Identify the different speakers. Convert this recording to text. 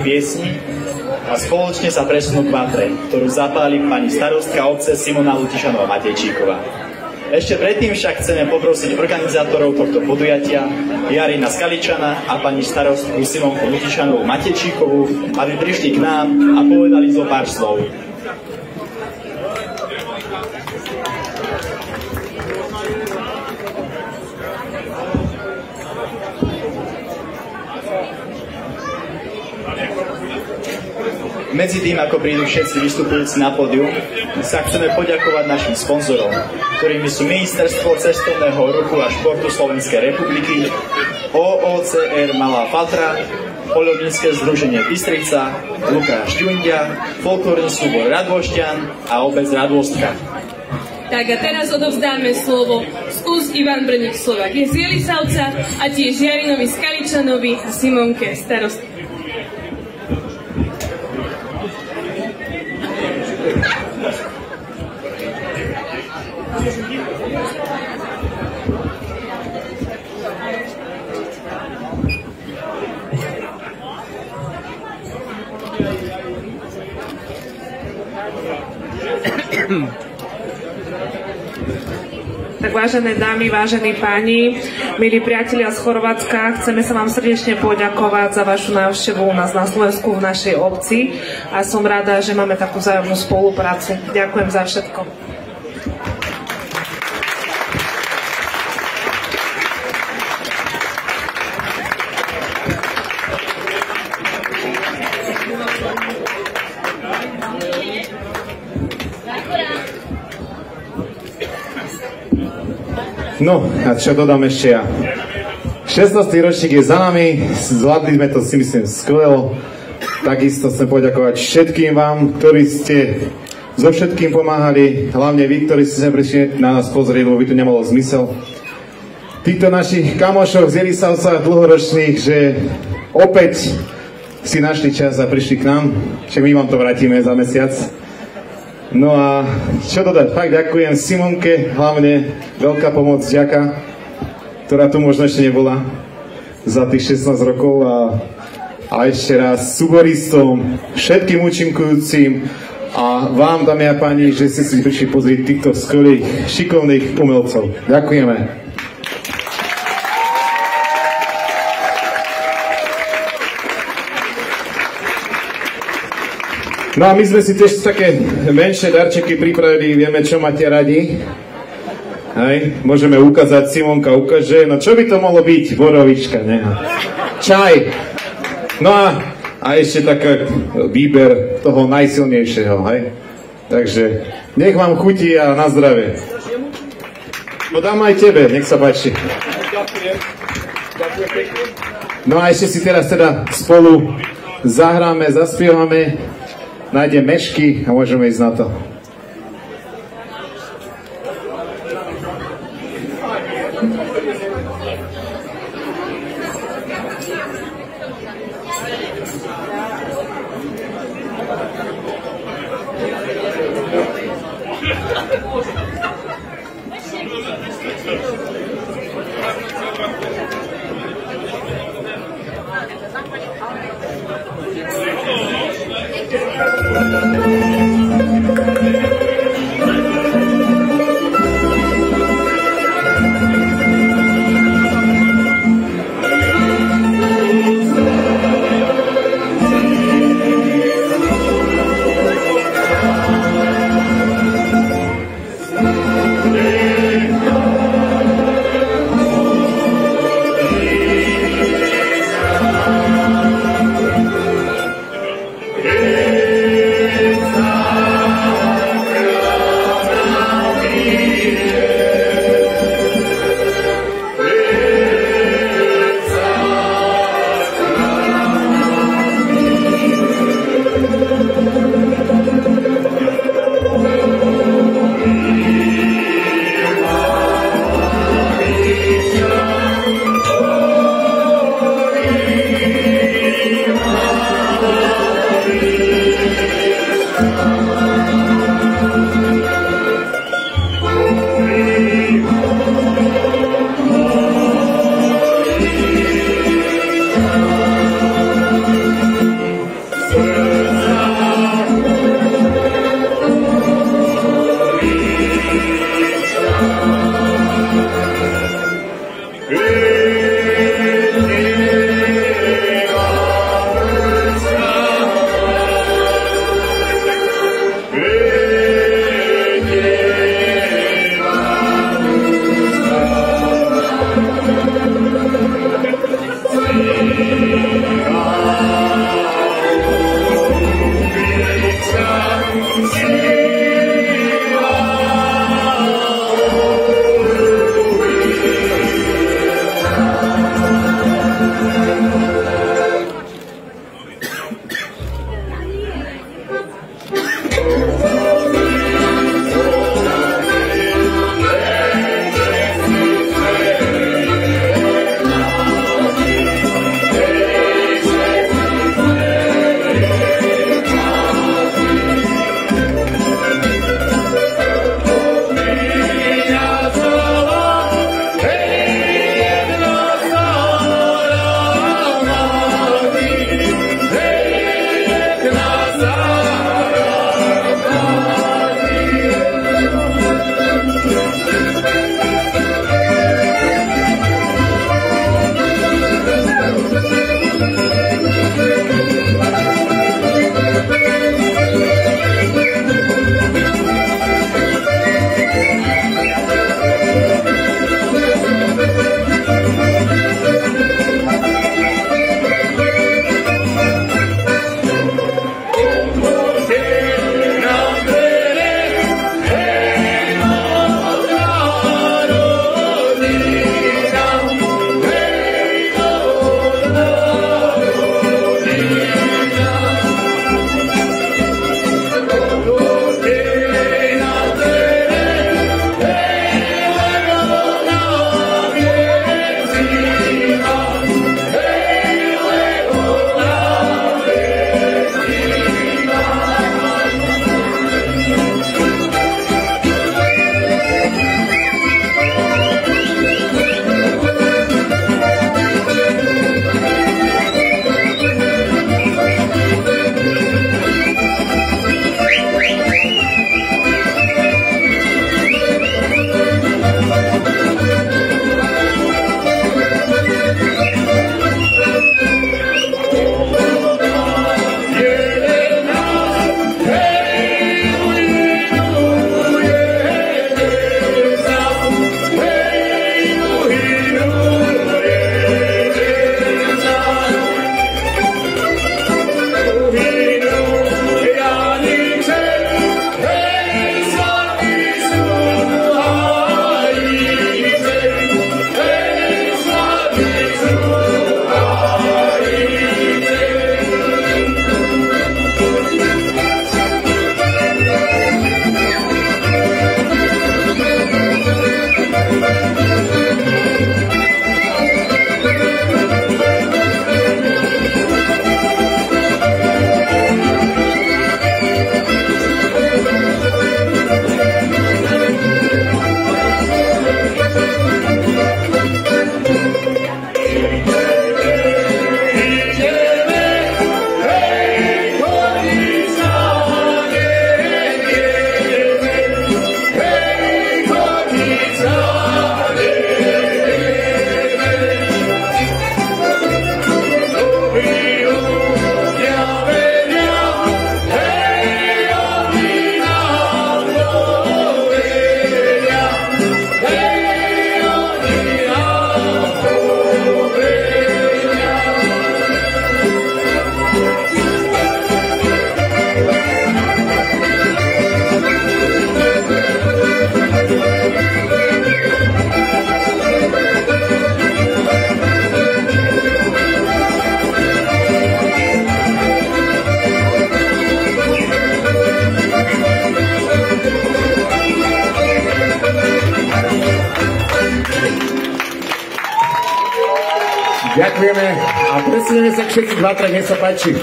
Speaker 1: piesni a spoločne sa presunú k vatre, ktorú zapáli pani starostka obce Simona Lutišanová-Matejčíková. Ešte predtým však chceme poprosiť organizátorov tohto podujatia, Jarina Skaličana a pani starostku Simonku Lutišanovú-Matejčíkovú, aby prišli k nám a povedali zo pár slov. Medzi tým, ako prídu všetci vystupujúci na pódium, sa chceme poďakovať našim sponzorom, ktorými sú Ministerstvo cestovného ruchu a športu Slovenskej republiky, OOCR Malá Fatra, Poľovnícke združenie Bystrica, Lukáš Ďundia, folklórny súbor Radvošťan a obec Radvostka.
Speaker 2: Tak a teraz odovzdáme slovo z úst Ivan Brník Slovak z Jelisavca a tiež Jarinovi Skaličanovi a Simonke starostke.
Speaker 3: Tak vážené dámy, vážení páni, milí priatelia z Chorvátska, chceme sa vám srdečne poďakovať za vašu návštevu u nás na Slovensku v našej obci a som rada, že máme takú vzájomnú spoluprácu. Ďakujem za všetko.
Speaker 4: No, a čo dodám ešte ja? 16. ročník je za nami, zvládli sme to, si myslím, skvelo. Takisto chcem poďakovať všetkým vám, ktorí ste so všetkým pomáhali, hlavne vy, ktorí ste sa prišli na nás pozrieť, lebo by to nemalo zmysel. Týchto našich kamošov z Jelisavca dlhoročných, že opäť si našli čas a prišli k nám, však my vám to vrátime za mesiac. No a čo dodať, fakt ďakujem Simonke, hlavne veľká pomoc, ďaká, ktorá tu možno ešte nebola za tých 16 rokov a ešte raz súboristom, všetkým účinkujúcim a vám, dámy a páni, že ste si prišli pozrieť týchto skvelých, šikovných umelcov. Ďakujeme. No a my sme si tiež také menšie darčeky pripravili, vieme, čo máte radi. Hej, môžeme ukázať, Simonka ukáže, no čo by to mohlo byť? Borovička, ne? Čaj. No a ešte taký výber toho najsilnejšieho, hej? Takže nech vám chutí a na zdravie. No dám aj tebe, nech sa páči. No a ešte si teraz teda spolu zahráme, zaspievame, nájdem mešky a môžeme ísť na to. Ďakujeme a presuneme sa k všetci 2-3, nech sa páči.